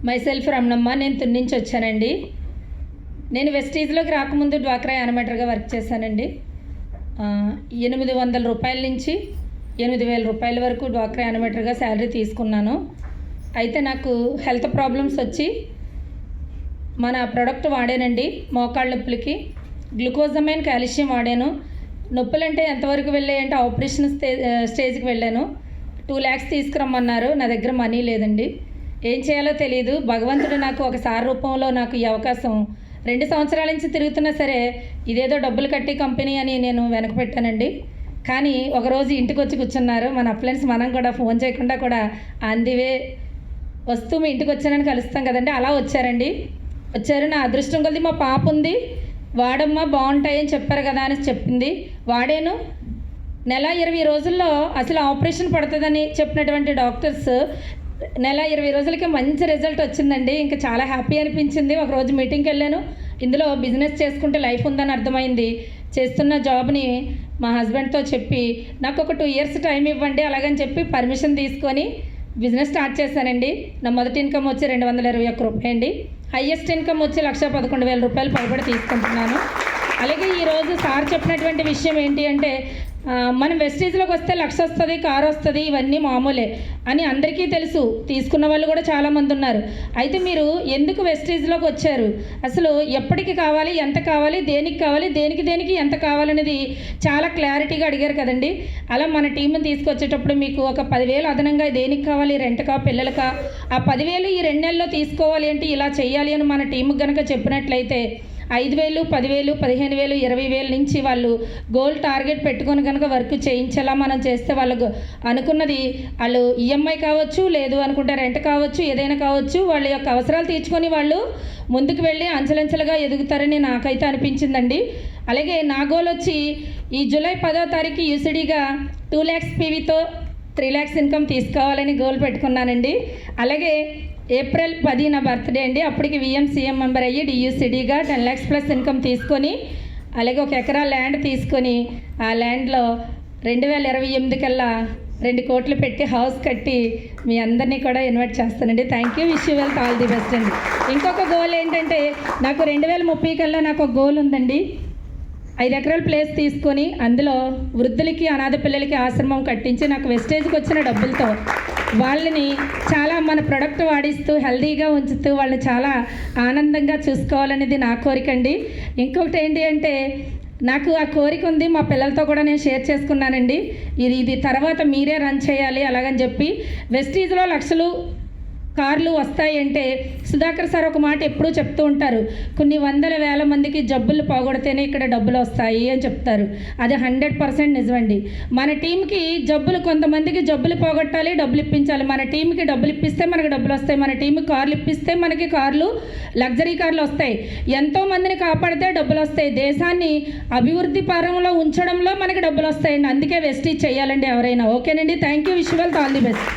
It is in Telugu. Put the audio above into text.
మైసెల్ఫ్ రమణమ్మ. నేను తుని నుంచి వచ్చానండి. నేను వెస్టీజ్లోకి రాకముందు డ్వాక్రా యానిమేటర్గా వర్క్ చేశానండి. 800 రూపాయల నుంచి 8000 రూపాయల వరకు డ్వాక్రా యానిమేటర్గా శాలరీ తీసుకున్నాను. అయితే నాకు హెల్త్ ప్రాబ్లమ్స్ వచ్చి మన ప్రోడక్ట్ వాడానండి. మోకాళ్ళ నొప్పులకి గ్లూకోజమైన్ కాల్షియం వాడాను. నొప్పులు అంటే ఎంతవరకు వెళ్ళాయంటే ఆపరేషన్ స్టేజ్కి వెళ్ళాను. 2 lakhs తీసుకురమ్మన్నారు. నా దగ్గర మనీ లేదండి. ఏం చేయాలో తెలియదు. భగవంతుడు నాకు ఒకసారి రూపంలో నాకు ఈ అవకాశం 2 సంవత్సరాల నుంచి తిరుగుతున్నా సరే ఇదేదో డబ్బులు కట్టి కంపెనీ అని నేను వెనక పెట్టానండి. కానీ ఒకరోజు ఇంటికి వచ్చి కూర్చున్నారు. మన అప్లయన్స్ మనం కూడా ఫోన్ చేయకుండా కూడా అందివే వస్తూ మీ ఇంటికి వచ్చానని కలుస్తాం కదండి, అలా వచ్చారండి. వచ్చారు. నా అదృష్టం కొద్ది మా పాప ఉంది, వాడమ్మా బాగుంటాయని చెప్పారు కదా అని చెప్పింది. వాడాను. నెల 20 రోజుల్లో అసలు ఆపరేషన్ పడుతుందని చెప్పినటువంటి డాక్టర్స్ నెల 20 రోజులకి మంచి రిజల్ట్ వచ్చిందండి. ఇంకా చాలా హ్యాపీ అనిపించింది. ఒకరోజు మీటింగ్కి వెళ్ళాను. ఇందులో బిజినెస్ చేసుకుంటే లైఫ్ ఉందని అర్థమైంది. చేస్తున్న జాబ్ని మా హస్బెండ్తో చెప్పి నాకు ఒక 2 years టైం ఇవ్వండి అలాగని చెప్పి పర్మిషన్ తీసుకొని బిజినెస్ స్టార్ట్ చేశానండి. నా మొదటి ఇన్కమ్ వచ్చి 221 రూపాయలు అండి. హైయెస్ట్ ఇన్కమ్ వచ్చి 1,11,000 రూపాయలు పైబడి తీసుకుంటున్నాను. అలాగే ఈరోజు సార్ చెప్పినటువంటి విషయం ఏంటి అంటే మనం వెస్టేజ్లోకి వస్తే 1,00,000 వస్తుంది, కారు వస్తుంది, ఇవన్నీ మామూలే అని అందరికీ తెలుసు. తీసుకున్న వాళ్ళు కూడా చాలామంది ఉన్నారు. అయితే మీరు ఎందుకు వెస్టేజ్లోకి వచ్చారు, అసలు ఎప్పటికి కావాలి, ఎంత కావాలి, దేనికి ఎంత కావాలనేది చాలా క్లారిటీగా అడిగారు కదండి. అలా మన టీంని తీసుకొచ్చేటప్పుడు మీకు ఒక 10,000 అదనంగా దేనికి కావాలి, రెంట్కా పిల్లలకా, ఆ 10,000 ఈ 2 నెలల్లో తీసుకోవాలి అంటే ఇలా చేయాలి అని మన టీంకి కనుక చెప్పినట్లయితే 5,000, 10,000, 15,000, 20,000 నుంచి వాళ్ళు గోల్ టార్గెట్ పెట్టుకొని కనుక వర్క్ చేయించేలా మనం చేస్తే వాళ్ళకు అనుకున్నది వాళ్ళు ఈఎంఐ కావచ్చు, లేదు అనుకుంటే రెంట్ కావచ్చు, ఏదైనా కావచ్చు, వాళ్ళ యొక్క అవసరాలు తీర్చుకొని వాళ్ళు ముందుకు వెళ్ళి అంచెలంచెలుగా ఎదుగుతారని నాకైతే అనిపించిందండి. అలాగే నా గోల్ వచ్చి ఈ జూలై 10వ తారీఖు యూసిడీగా 2 lakhs పీవీతో 3 lakhs ఇన్కమ్ తీసుకోవాలని గోల్ పెట్టుకున్నానండి. అలాగే ఏప్రిల్ 10 నా బర్త్డే అండి. అప్పటికి విఎంసీఎం మెంబర్ అయ్యి డియూసిడీగా 10 lakhs ప్లస్ ఇన్కమ్ తీసుకొని అలాగే 1 ఎకరా ల్యాండ్ తీసుకొని ఆ ల్యాండ్లో 2028 కల్లా 2 కోట్లు పెట్టి హౌస్ కట్టి మీ అందరినీ కూడా ఇన్వైట్ చేస్తానండి. Thank you. Wish you wealth, all the best అండి. ఇంకొక గోల్ ఏంటంటే నాకు 2030 కల్లా నాకు ఒక గోల్ ఉందండి. 5 ఎకరాల ప్లేస్ తీసుకొని అందులో వృద్ధులకి, అనాథ పిల్లలకి ఆశ్రమం కట్టించి నాకు వెస్టేజ్కి వచ్చిన డబ్బులతో వాళ్ళని చాలా మన ప్రొడక్ట్ వాడిస్తూ హెల్దీగా ఉంచుతూ వాళ్ళని చాలా ఆనందంగా చూసుకోవాలనేది నా కోరిక అండి. ఇంకొకటి ఏంటి అంటే నాకు ఆ కోరిక ఉంది, మా పిల్లలతో కూడా నేను షేర్ చేసుకున్నానండి. ఇది తర్వాత మీరే రన్ చేయాలి అలాగని చెప్పి. వెస్టీజ్లో 1,00,000 కార్లు వస్తాయంటే సుధాకర్ సార్ ఒక మాట ఎప్పుడూ చెప్తూ ఉంటారు, కొన్ని 100,000 మందికి జబ్బులు పోగొడితేనే ఇక్కడ డబ్బులు వస్తాయి అని చెప్తారు. అది 100% నిజమండి. మన టీంకి కొంతమందికి జబ్బులు పోగొట్టాలి, డబ్బులు ఇప్పించాలి. మన టీంకి డబ్బులు ఇప్పిస్తే మనకి డబ్బులు వస్తాయి. మన టీంకి కార్లు ఇప్పిస్తే మనకి కార్లు, లగ్జరీ కార్లు వస్తాయి. ఎంతోమందిని కాపాడితే డబ్బులు వస్తాయి. దేశాన్ని అభివృద్ధి పరంలో ఉంచడంలో మనకి డబ్బులు వస్తాయండి. అందుకే వెస్టీజ్ చేయాలండి ఎవరైనా. ఓకేనండి. Thank you. Wish you wealth, all the best.